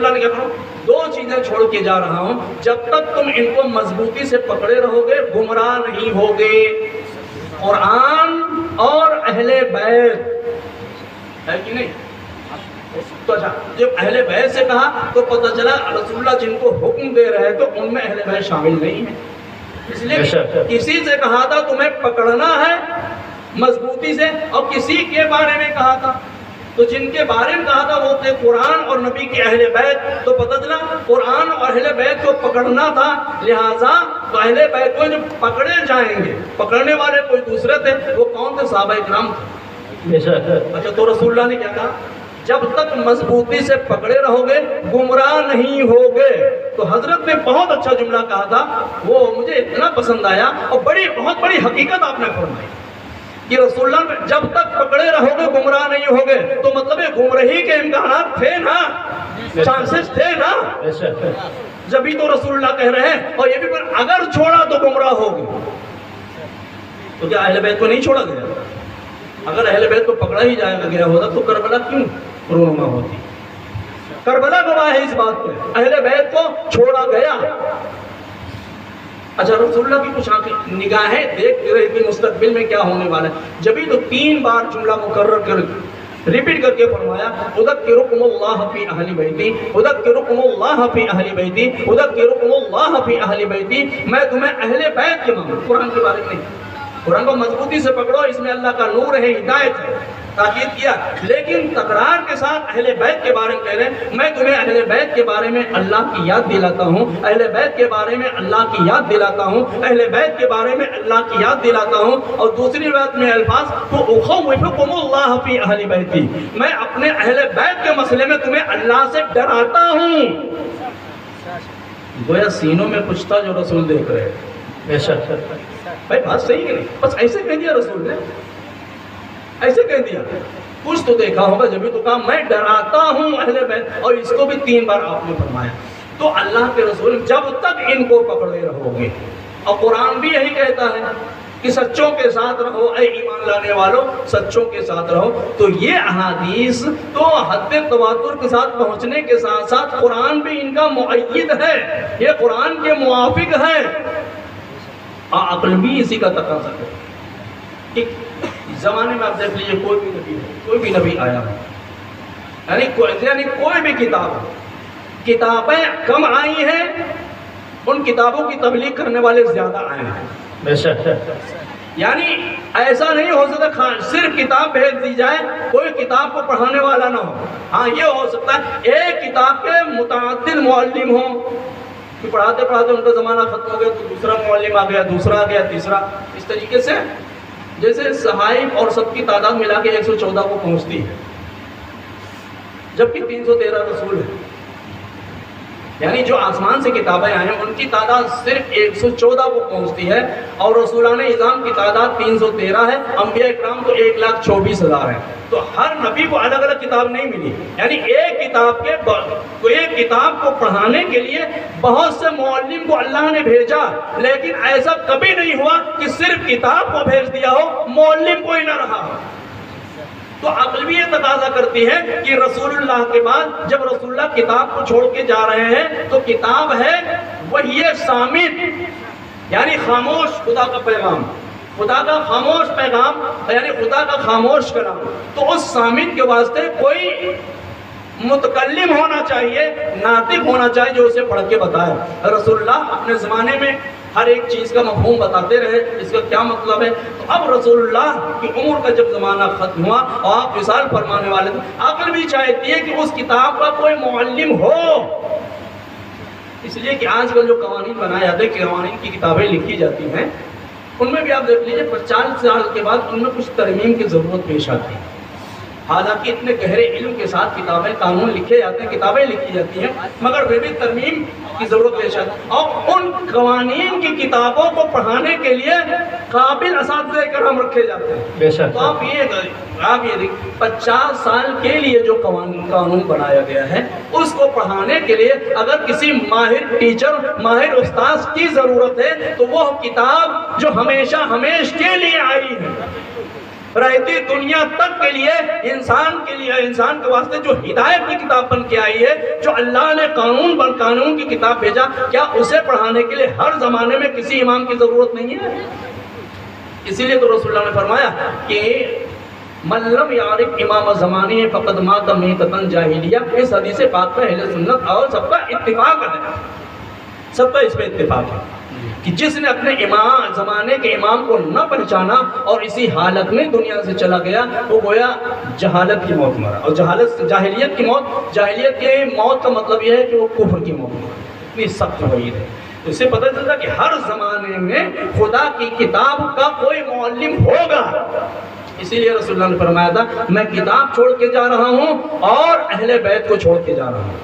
اللہ نے کیا کرو 2 چیزیں چھوڑ کے جا رہا ہوں، جب تک تم ان کو مضبوطی سے پکڑے رہو گے گمراہ نہیں ہوگے۔ قرآن اور اہل بیت ہے کہ نہیں؟ تو اچھا جب اہل بیت سے کہا تو پتہ چلا رسول اللہ جن کو حکم دے رہے تو ان میں اہل بیت شامل نہیں ہے، اس لیے کسی سے کہا تھا تمہیں پکڑنا ہے مضبوطی سے، اور کسی کے بارے میں کہا تھا، تو جن کے بارے میں کہا تھا وہ تھے قرآن اور نبی کے اہل بیت۔ تو پتہ چلا قرآن اور اہل بیت کو پکڑنا تھا، لہٰذا تو اہل بیت کو جو پکڑے جائیں گے، پکڑنے والے کوئی دوسرے تھے، وہ کون تھے؟ صحابہ کرام تھے۔ اچھا تو رسول اللہ نے کیا کہا؟ جب تک مضبوطی سے پکڑے رہو گے گمراہ نہیں ہوگے۔ تو حضرت نے بہت اچھا جملہ کہا تھا، وہ مجھے اتنا پسند آیا، اور بہت بڑی حقیقت آپ نے فرمائی کہ رسول اللہ نے جب تک پکڑے رہو گے گمراہ نہیں ہوگے، تو مطلب ہے گمراہی کے امکانات تھے نا، چانسز تھے نا، جبھی تو رسول اللہ کہہ رہے ہیں۔ اور یہ بھی پر اگر چھوڑا تو گمراہ ہوگے، تو کیا اہل بیت کو نہیں چھوڑا گیا؟ اگر اہل بیت کو پکڑا ہی جائے گیا ہوتا تو کربلا کیوں رونما ہوتی؟ کربلا گواہ ہے اس بات پہ، اہل بیت کو چھوڑا گیا۔ اچھا رسول اللہ کی کچھ نگاہیں دیکھ رہی تھی مستقبل میں کیا ہونے والا ہے، جبھی تو 3 بار جملہ مکرر کر ریپیٹ کر کے فرمایا اذکرکم اللہ فی اہل بیتی، اذکرکم اللہ فی اہل بیتی، اذکرکم اللہ فی اہل بیتی، میں تمہیں اہل بیت کے مانوں۔ قرآن کے بارے میں نہیں، قرآن کو مضبوطی سے پکڑو، اس میں اللہ کا نور ہے، ہدایت ہے، تاکید کیا، لیکن تکرار کے ساتھ اہل بیت کے بارے میں کہہ رہے ہیں میں تمہیں اہل بیت کے بارے میں اللہ کی یاد دلاتا ہوں، اہل بیت کے بارے میں اللہ کی یاد دلاتا ہوں، اہل بیت کے بارے میں اللہ کی یاد دلاتا ہوں۔ اور دوسری بات میں الفاظ تو اخوفکم اللہ فی اہل بیتی، میں اپنے اہل بیت کے مسئلے میں تمہیں اللہ سے ڈراتا ہوں۔ گویا سینوں میں کچھ تھا جو رسول دیکھ رہے ہیں۔ بے شک بھائی بات صحیح ہے نہیں، بس ایسے کہہ دیا رسول نے، ایسے کہہ دیا، کچھ تو دیکھا ہوگا جبھی تو کہا میں ڈراتا ہوں اہل بیت، اور اس کو بھی 3 بار آپ نے فرمایا۔ تو اللہ کے رسول جب تک ان کو پکڑے رہو گے، اور قرآن بھی یہی کہتا ہے کہ سچوں کے ساتھ رہو، اے ایمان لانے والوں سچوں کے ساتھ رہو۔ تو یہ احادیث تو حد تواتر کے ساتھ پہنچنے کے ساتھ ساتھ قرآن بھی ان کا مؤید ہے، یہ قرآن کے موافق ہے، عقل بھی اسی کا تقاضا ہے۔ ایک زمانے میں آپ دیکھ لیجیے کوئی بھی نبی آیا ہے، یعنی کوئی بھی کتاب ہے، کتابیں کم آئی ہیں، ان کتابوں کی تبلیغ کرنے والے زیادہ آئے ہیں۔ بے شک یعنی ایسا نہیں ہو سکتا صرف کتاب بھیج دی جائے کوئی کتاب کو پڑھانے والا نہ ہو۔ ہاں یہ ہو سکتا ہے ایک کتاب کے متعدد معلم ہوں، کہ پڑھاتے پڑھاتے ان کا زمانہ ختم ہو گیا تو دوسرا معلم آ گیا، دوسرا آ گیا، تیسرا، اس طریقے سے جیسے صحائف اور سب کی تعداد ملا کے 114 کو پہنچتی ہے، جبکہ 313 رسول ہیں، یعنی جو آسمان سے کتابیں آئیں ان کی تعداد صرف 114 کو پہنچتی ہے، اور رسولان اعظام کی تعداد 313 ہے، انبیاء اکرام تو 1,24,000 ہیں۔ تو ہر نبی کو الگ الگ کتاب نہیں ملی، یعنی ایک کتاب کو پڑھانے کے لیے بہت سے معلم کو اللہ نے بھیجا، لیکن ایسا کبھی نہیں ہوا کہ صرف کتاب کو بھیج دیا ہو معلم کوئی نہ رہا ہو۔ تو عقل بھی یہ تقاضا کرتی ہے کہ رسول اللہ کے بعد جب رسول اللہ کتاب کو چھوڑ کے جا رہے ہیں تو کتاب ہے وحی صامت، یعنی خاموش خدا کا پیغام، خدا کا خاموش پیغام، یعنی خدا کا خاموش کلام۔ تو اس صامت کے واسطے کوئی متکلم ہونا چاہیے، ناطق ہونا چاہیے جو اسے پڑھ کے بتائے۔ رسول اللہ اپنے زمانے میں ہر ایک چیز کا مفہوم بتاتے رہے، اس کا کیا مطلب ہے۔ تو اب رسول اللہ کی عمر کا جب زمانہ ختم ہوا اور آپ وصال فرمانے والے تھے، عقل بھی چاہتی ہے کہ اس کتاب کا کوئی معلم ہو، اس لیے کہ آج کل جو قوانین بنائے جاتے ہیں، قوانین کی کتابیں لکھی جاتی ہیں، ان میں بھی آپ دیکھ لیجیے 50 سال کے بعد ان میں کچھ ترمیم کی ضرورت پیش آتی ہے۔ حالانکہ اتنے گہرے علم کے ساتھ کتابیں قانون لکھے جاتے ہیں، کتابیں لکھی جاتی ہیں، مگر پھر بھی ترمیم کی ضرورت پیش آتی ہے، اور ان قوانین کی کتابوں کو پڑھانے کے لیے قابل اساتذہ کرام رکھے جاتے ہیں۔ بے شک تو آپ یہ دیکھیں 50 سال کے لیے جو قانون بنایا گیا ہے اس کو پڑھانے کے لیے اگر کسی ماہر ٹیچر، ماہر استاذ کی ضرورت ہے تو وہ کتاب جو ہمیشہ کے لیے آئی ہے، رہتی دنیا تک کے لیے انسان کے واسطے جو ہدایت کی کتاب بن کے آئی ہے، جو اللہ نے قانون کی کتاب بھیجا، کیا اسے پڑھانے کے لیے ہر زمانے میں کسی امام کی ضرورت نہیں ہے؟ اسی لیے تو رسول اللہ نے فرمایا کہ من لم یعرف امام زمانی فقد مات میتۃ جاہلیہ۔ اس حدیث پاک پر اہل سنت اور سب کا اتفاق ہے، سب کا اس پہ اتفاق ہے کہ جس نے اپنے زمانے کے امام کو نہ پہچانا اور اسی حالت میں دنیا سے چلا گیا، وہ گویا جہالت کی موت مرا۔ اور جاہلیت کی موت کا مطلب یہ ہے کہ وہ کفر کی موت مرا۔ اتنی سخت وعید ہے۔ اس سے پتہ چلتا کہ ہر زمانے میں خدا کی کتاب کا کوئی معلم ہوگا۔ اسی لیے رسول اللہ نے فرمایا تھا، میں کتاب چھوڑ کے جا رہا ہوں اور اہل بیت کو چھوڑ کے جا رہا ہوں۔